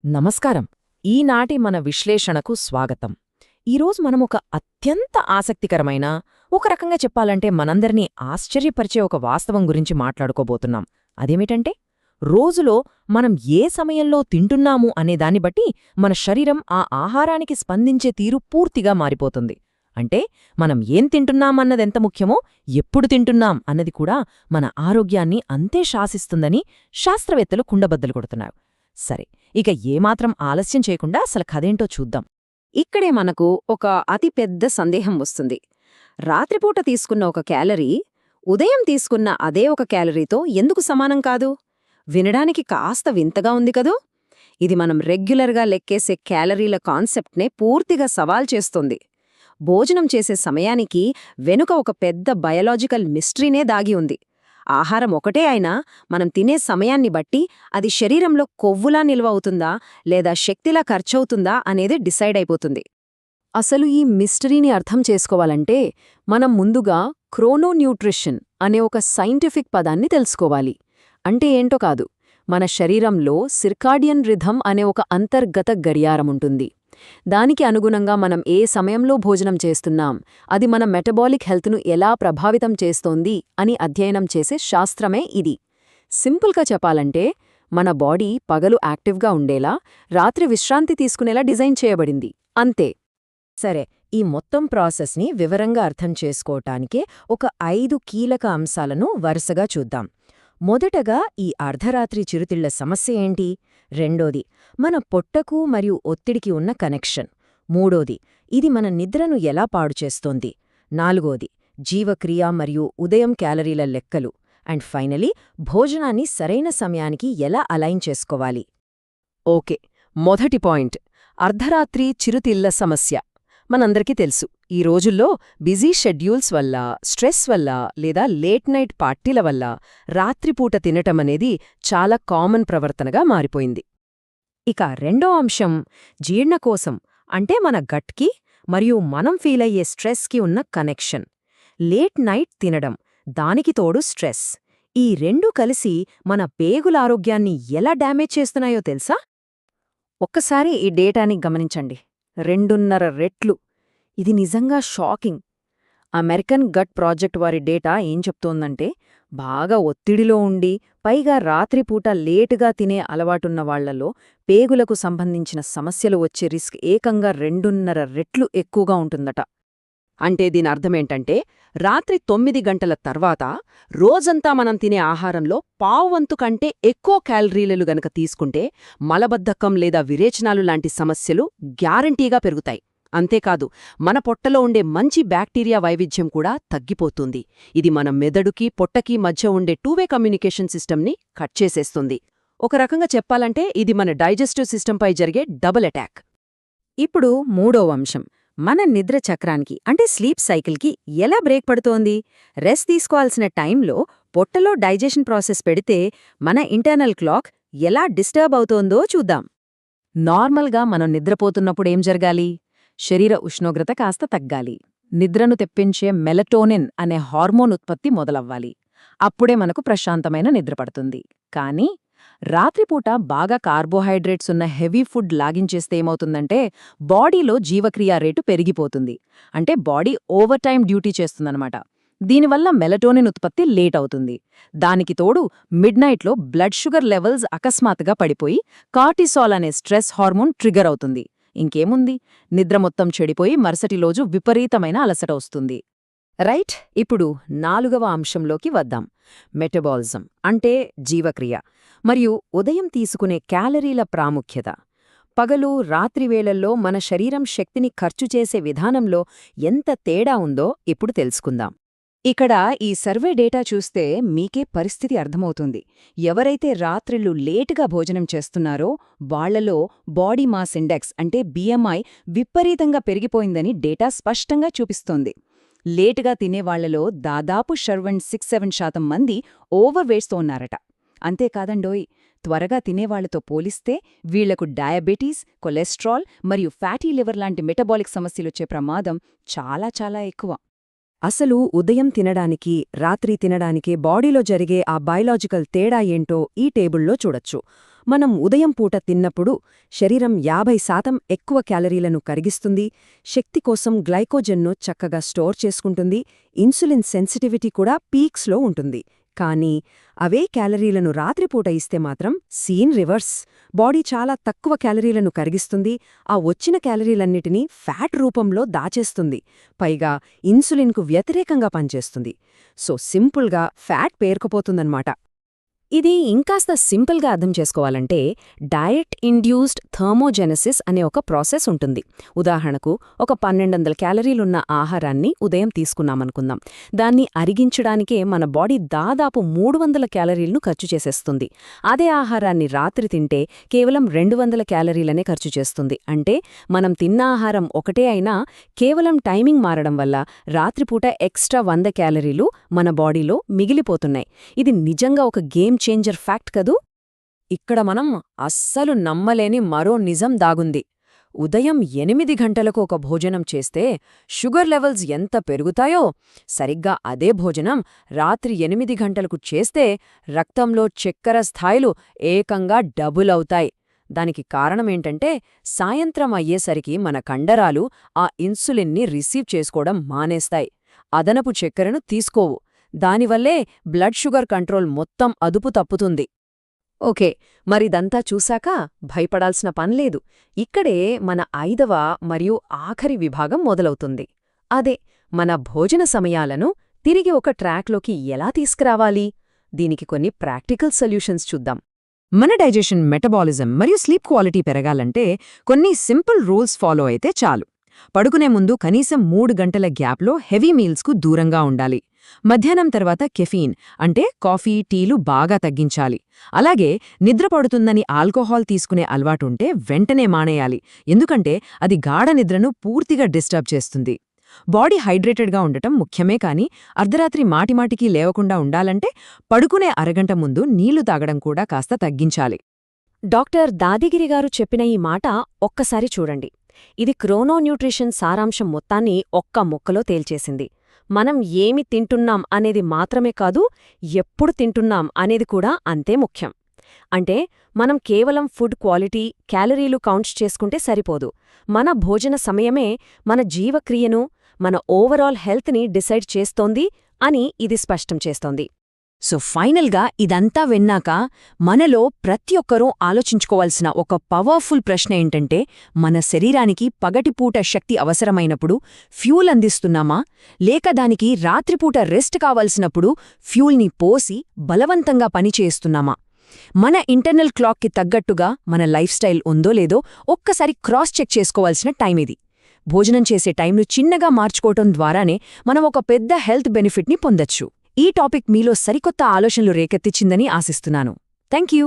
నమస్కారం. ఈనాటి మన విశ్లేషణకు స్వాగతం. ఈరోజు మనమొక అత్యంత ఆసక్తికరమైన, ఒక రకంగా చెప్పాలంటే మనందరినీ ఆశ్చర్యపరిచే ఒక వాస్తవం గురించి మాట్లాడుకోబోతున్నాం. అదేమిటంటే, రోజులో మనం ఏ సమయంలో తింటున్నాము అనేదాన్ని బట్టి మన శరీరం ఆ ఆహారానికి స్పందించే తీరు పూర్తిగా మారిపోతుంది. అంటే మనం ఏం తింటున్నామన్నదెంత ముఖ్యమో, ఎప్పుడు తింటున్నాం అన్నది కూడా మన ఆరోగ్యాన్ని అంతే శాసిస్తుందని శాస్త్రవేత్తలు కుండబద్దలు కొడుతున్నారు. సరే, ఇక ఏమాత్రం ఆలస్యం చేయకుండా అసలు కథేంటో చూద్దాం. ఇక్కడే మనకు ఒక అతిపెద్ద సందేహం వస్తుంది. రాత్రిపూట తీసుకున్న ఒక క్యాలరీ ఉదయం తీసుకున్న అదే ఒక క్యాలరీతో ఎందుకు సమానం కాదు? వినడానికి కాస్త వింతగా ఉంది కదూ? ఇది మనం రెగ్యులర్గా లెక్కేసే క్యాలరీల కాన్సెప్ట్నే పూర్తిగా సవాల్ చేస్తుంది. భోజనం చేసే సమయానికి వెనుక ఒక పెద్ద బయలాజికల్ మిస్టరీనే దాగి ఉంది. ఆహారం ఒకటే అయినా మనం తినే సమయాన్ని బట్టి అది శరీరంలో కొవ్వులా నిల్వ అవుతుందా లేదా శక్తిలా ఖర్చవుతుందా అనేది డిసైడ్ అయిపోతుంది. అసలు ఈ మిస్టరీని అర్థం చేసుకోవాలంటే మనం ముందుగా క్రోనోన్యూట్రిషన్ అనే ఒక సైంటిఫిక్ పదాన్ని తెలుసుకోవాలి. అంటే ఏంటో కాదు, మన శరీరంలో సిర్కాడియన్ రిథమ్ అనే ఒక అంతర్గత గడియారముంటుంది. దానికి అనుగుణంగా మనం ఏ సమయంలో భోజనం చేస్తున్నాం, అది మన మెటబాలిక్ హెల్త్ను ఎలా ప్రభావితం చేస్తోంది అని అధ్యయనం చేసే శాస్త్రమే ఇది. సింపుల్గా చెప్పాలంటే మన బాడీ పగలు యాక్టివ్గా ఉండేలా, రాత్రి విశ్రాంతి తీసుకునేలా డిజైన్ చేయబడింది, అంతే. సరే, ఈ మొత్తం ప్రాసెస్ని వివరంగా అర్థం చేసుకోవటానికే ఒక 5 కీలక అంశాలను వరుసగా చూద్దాం. మొదటగా ఈ అర్ధరాత్రి చిరుతిళ్ల సమస్య ఏంటి? రెండోది, మన పొట్టకు మరియు ఒత్తిడికి ఉన్న కనెక్షన్. మూడోది, ఇది మన నిద్రను ఎలా పాడుచేస్తోంది. నాలుగోది, జీవక్రియ మరియు ఉదయం క్యాలరీల లెక్కలు. అండ్ ఫైనలీ, భోజనాన్ని సరైన సమయానికి ఎలా అలైన్ చేసుకోవాలి. ఓకే, మొదటి పాయింట్, అర్ధరాత్రి చిరుతిళ్ల సమస్య. మనందరికీ తెలుసు, ఈ రోజుల్లో బిజీ షెడ్యూల్స్ వల్ల, స్ట్రెస్ వల్ల లేదా లేట్ నైట్ పార్టీల వల్ల రాత్రిపూట తినటమనేది చాలా కామన్ ప్రవర్తనగా మారిపోయింది. ఇక రెండో అంశం, జీర్ణకోశం అంటే మన గట్కి మరియు మనం ఫీలయ్యే స్ట్రెస్కి ఉన్న కనెక్షన్. లేట్ నైట్ తినడం, దానికి తోడు స్ట్రెస్, ఈ రెండూ కలిసి మన పేగుల ఆరోగ్యాన్ని ఎలా డ్యామేజ్ చేస్తున్నాయో తెలుసా? ఒక్కసారి ఈ డేటాని గమనించండి. 2.5 రెట్లు. ఇది నిజంగా షాకింగ్. అమెరికన్ గట్ ప్రాజెక్ట్ వారి డేటా ఏం చెప్తోందంటే, బాగా ఒత్తిడిలో ఉండి పైగా రాత్రిపూట లేటుగా తినే అలవాటున్న వాళ్లలో పేగులకు సంబంధించిన సమస్యలు వచ్చే రిస్క్ ఏకంగా 2.5 రెట్లు ఎక్కువగా ఉంటుందట. అంటే దీని అర్థమేంటంటే, రాత్రి 9 గంటల తర్వాత రోజంతా మనం తినే ఆహారంలో పావువంతు కంటే ఎక్కువ క్యాలరీలు గనక తీసుకుంటే మలబద్ధకం లేదా విరేచనాలు లాంటి సమస్యలు గ్యారంటీగా పెరుగుతాయి. అంతేకాదు, మన పొట్టలో ఉండే మంచి బ్యాక్టీరియా వైవిధ్యం కూడా తగ్గిపోతుంది. ఇది మన మెదడుకి పొట్టకి మధ్య ఉండే టూవే కమ్యూనికేషన్ సిస్టమ్ని కట్ చేసేస్తుంది. ఒక రకంగా చెప్పాలంటే ఇది మన డైజెస్టివ్ సిస్టంపై జరిగే డబుల్ అటాక్. ఇప్పుడు మూడో అంశం, మన నిద్ర చక్రానికి అంటే స్లీప్ సైకిల్కి ఎలా బ్రేక్ పడుతోంది. రెస్ట్ తీసుకోవాల్సిన టైంలో పొట్టలో డైజెషన్ ప్రాసెస్ పెడితే మన ఇంటర్నల్ క్లాక్ ఎలా డిస్టర్బ్ అవుతోందో చూద్దాం. నార్మల్గా మనం నిద్రపోతున్నప్పుడేం జరగాలి? శరీర ఉష్ణోగ్రత కాస్త తగ్గాలి. నిద్రను తెప్పించే మెలటోనిన్ అనే హార్మోన్ ఉత్పత్తి మొదలవ్వాలి. అప్పుడే మనకు ప్రశాంతమైన నిద్ర పడుతుంది. కానీ రాత్రిపూట బాగా కార్బోహైడ్రేట్స్ ఉన్న హెవీ ఫుడ్ లాగించేస్తే ఏమవుతుందంటే బాడీలో జీవక్రియా రేటు పెరిగిపోతుంది. అంటే బాడీ ఓవర్ టైం డ్యూటీ చేస్తుందన్నమాట. దీనివల్ల మెలటోనిన్ ఉత్పత్తి లేట్ అవుతుంది. దానికి తోడు మిడ్ నైట్లో బ్లడ్ షుగర్ లెవెల్స్ అకస్మాత్తుగా పడిపోయి కార్టిసాల్ అనే స్ట్రెస్ హార్మోన్ ట్రిగర్ అవుతుంది. ఇంకేముంది, నిద్ర మొత్తం చెడిపోయి మరుసటి రోజు విపరీతమైన అలసట వస్తుంది. రైట్, ఇప్పుడు 4వ అంశంలోకి వద్దాం. మెటబాలిజం అంటే జీవక్రియ మరియు ఉదయం తీసుకునే క్యాలరీల ప్రాముఖ్యత. పగలు రాత్రివేళల్లో మన శరీరం శక్తిని ఖర్చు చేసే విధానంలో ఎంత తేడా ఉందో ఇప్పుడు తెలుసుకుందాం. ఇక్కడ ఈ సర్వే డేటా చూస్తే మీకే పరిస్థితి అర్థమవుతుంది. ఎవరైతే రాత్రిళ్ళు లేటుగా భోజనం చేస్తున్నారో వాళ్లలో బాడీ మాస్ ఇండెక్స్ అంటే బిఎంఐ విపరీతంగా పెరిగిపోయిందని డేటా స్పష్టంగా చూపిస్తోంది. లేటుగా తినేవాళ్లలో దాదాపు 6-7% మంది ఓవర్ వెయిట్స్తో ఉన్నారట. అంతేకాదండోయ్, త్వరగా తినేవాళ్లతో పోలిస్తే వీళ్లకు డయాబెటీస్, కొలెస్ట్రాల్ మరియు ఫ్యాటీ లివర్ లాంటి మెటబాలిక్ సమస్యలొచ్చే ప్రమాదం చాలా చాలా ఎక్కువ. అసలు ఉదయం తినడానికి, రాత్రి తినడానికి బాడీలో జరిగే ఆ బయలాజికల్ తేడా ఏంటో ఈ టేబుల్లో చూడొచ్చు. మనం ఉదయం పూట తిన్నప్పుడు శరీరం 50% ఎక్కువ క్యాలరీలను కరిగిస్తుంది, శక్తి కోసం గ్లైకోజన్ను చక్కగా స్టోర్ చేసుకుంటుంది, ఇన్సులిన్ సెన్సిటివిటీ కూడా పీక్స్లో ఉంటుంది. కానీ అవే క్యాలరీలను రాత్రిపూట ఇస్తే మాత్రం సీన్ రివర్స్. బాడీ చాలా తక్కువ క్యాలరీలను కరిగిస్తుంది, ఆ వచ్చిన క్యాలరీలన్నిటినీ ఫ్యాట్ రూపంలో దాచేస్తుంది, పైగా ఇన్సులిన్కు వ్యతిరేకంగా పనిచేస్తుంది. సో సింపుల్గా ఫ్యాట్ పేరుకుపోతుందన్నమాట. ఇది ఇంకాస్త సింపుల్గా అర్థం చేసుకోవాలంటే డయట్ ఇండ్యూస్డ్ థర్మోజెనసిస్ అనే ఒక ప్రాసెస్ ఉంటుంది. ఉదాహరణకు ఒక 1200 క్యాలరీలున్న ఆహారాన్ని ఉదయం తీసుకున్నామనుకుందాం. దాన్ని అరిగించడానికే మన బాడీ దాదాపు 300 క్యాలరీలను ఖర్చు చేసేస్తుంది. అదే ఆహారాన్ని రాత్రి తింటే కేవలం 200 క్యాలరీలనే ఖర్చు చేస్తుంది. అంటే మనం తిన్న ఆహారం ఒకటే అయినా కేవలం టైమింగ్ మారడం వల్ల రాత్రిపూట ఎక్స్ట్రా 100 క్యాలరీలు మన బాడీలో మిగిలిపోతున్నాయి. ఇది నిజంగా ఒక గేమ్ చేంజర్ ఫ్యాక్ట్ కదూ. ఇక్కడ మనం అస్సలు నమ్మలేని మరో నిజం దాగుంది. ఉదయం 8 గంటలకు ఒక భోజనం చేస్తే షుగర్ లెవెల్స్ ఎంత పెరుగుతాయో, సరిగ్గా అదే భోజనం రాత్రి 8 గంటలకు చేస్తే రక్తంలో చక్కెర స్థాయిలు ఏకంగా డబుల్ అవుతాయి. దానికి కారణమేంటంటే సాయంత్రం అయ్యేసరికి మన కండరాలు ఆ ఇన్సులిన్ని రిసీవ్ చేసుకోవడం మానేస్తాయి, అదనపు చక్కెరను తీసుకోవు. దానివల్లే బ్లడ్ షుగర్ కంట్రోల్ మొత్తం అదుపు తప్పుతుంది. ఓకే, మరిదంతా చూశాక భయపడాల్సిన పన్లేదు. ఇక్కడే మన 5వ మరియు ఆఖరి విభాగం మొదలవుతుంది. అదే మన భోజన సమయాలను తిరిగి ఒక ట్రాక్లోకి ఎలా తీసుకురావాలి. దీనికి కొన్ని ప్రాక్టికల్ సొల్యూషన్స్ చూద్దాం. మన డైజెషన్, మెటబాలిజం మరియు స్లీప్ క్వాలిటీ పెరగాలంటే కొన్ని సింపుల్ రూల్స్ ఫాలో అయితే చాలు. పడుకునే ముందు కనీసం 3 గంటల గ్యాప్లో హెవీ మీల్స్కు దూరంగా ఉండాలి. మధ్యాహ్నం తర్వాత కెఫీన్ అంటే కాఫీ, టీలు బాగా తగ్గించాలి. అలాగే నిద్రపడుతుందని ఆల్కహాల్ తీసుకునే అలవాటుంటే వెంటనే మానేయాలి, ఎందుకంటే అది గాఢ నిద్రను పూర్తిగా డిస్టర్బ్ చేస్తుంది. బాడీ హైడ్రేటెడ్గా ఉండటం ముఖ్యమే, కానీ అర్ధరాత్రి మాటిమాటికి లేవకుండా ఉండాలంటే పడుకునే అరగంట ముందు నీళ్లు తాగడం కూడా కాస్త తగ్గించాలి. డాక్టర్ దాదిగిరిగారు చెప్పిన ఈ మాట ఒక్కసారి చూడండి. ఇది క్రోనోన్యూట్రిషన్ సారాంశం మొత్తాన్ని ఒక్క ముక్కలో తేల్చేసింది. మనం ఏమి తింటున్నాం అనేది మాత్రమే కాదు, ఎప్పుడు తింటున్నాం అనేది కూడా అంతే ముఖ్యం. అంటే మనం కేవలం ఫుడ్ క్వాలిటీ, క్యాలరీలు కౌంట్స్ చేసుకుంటే సరిపోదు. మన భోజన సమయమే మన జీవక్రియను, మన ఓవరాల్ హెల్త్ని డిసైడ్ చేస్తోంది అని ఇది స్పష్టం చేస్తోంది. సో ఫైనల్గా ఇదంతా విన్నాక మనలో ప్రతి ఒక్కరూ ఆలోచించుకోవాల్సిన ఒక పవర్ఫుల్ ప్రశ్న ఏంటంటే, మన శరీరానికి పగటిపూట శక్తి అవసరమైనప్పుడు ఫ్యూల్ అందిస్తున్నామా, లేక దానికి రాత్రిపూట రెస్ట్ కావలసినప్పుడు ఫ్యూల్ని పోసి బలవంతంగా పనిచేస్తున్నామా? మన ఇంటర్నల్ క్లాక్కి తగ్గట్టుగా మన లైఫ్ స్టైల్ ఉందో లేదో ఒక్కసారి క్రాస్ చెక్ చేసుకోవాల్సిన టైం ఇది. భోజనం చేసే టైంను చిన్నగా మార్చుకోవటం ద్వారానే మనం ఒక పెద్ద హెల్త్ బెనిఫిట్ని పొందొచ్చు. ఈ టాపిక్ మీలో సరికొత్త ఆలోచనలు రేకెత్తించిందని ఆశిస్తున్నాను. Thank you.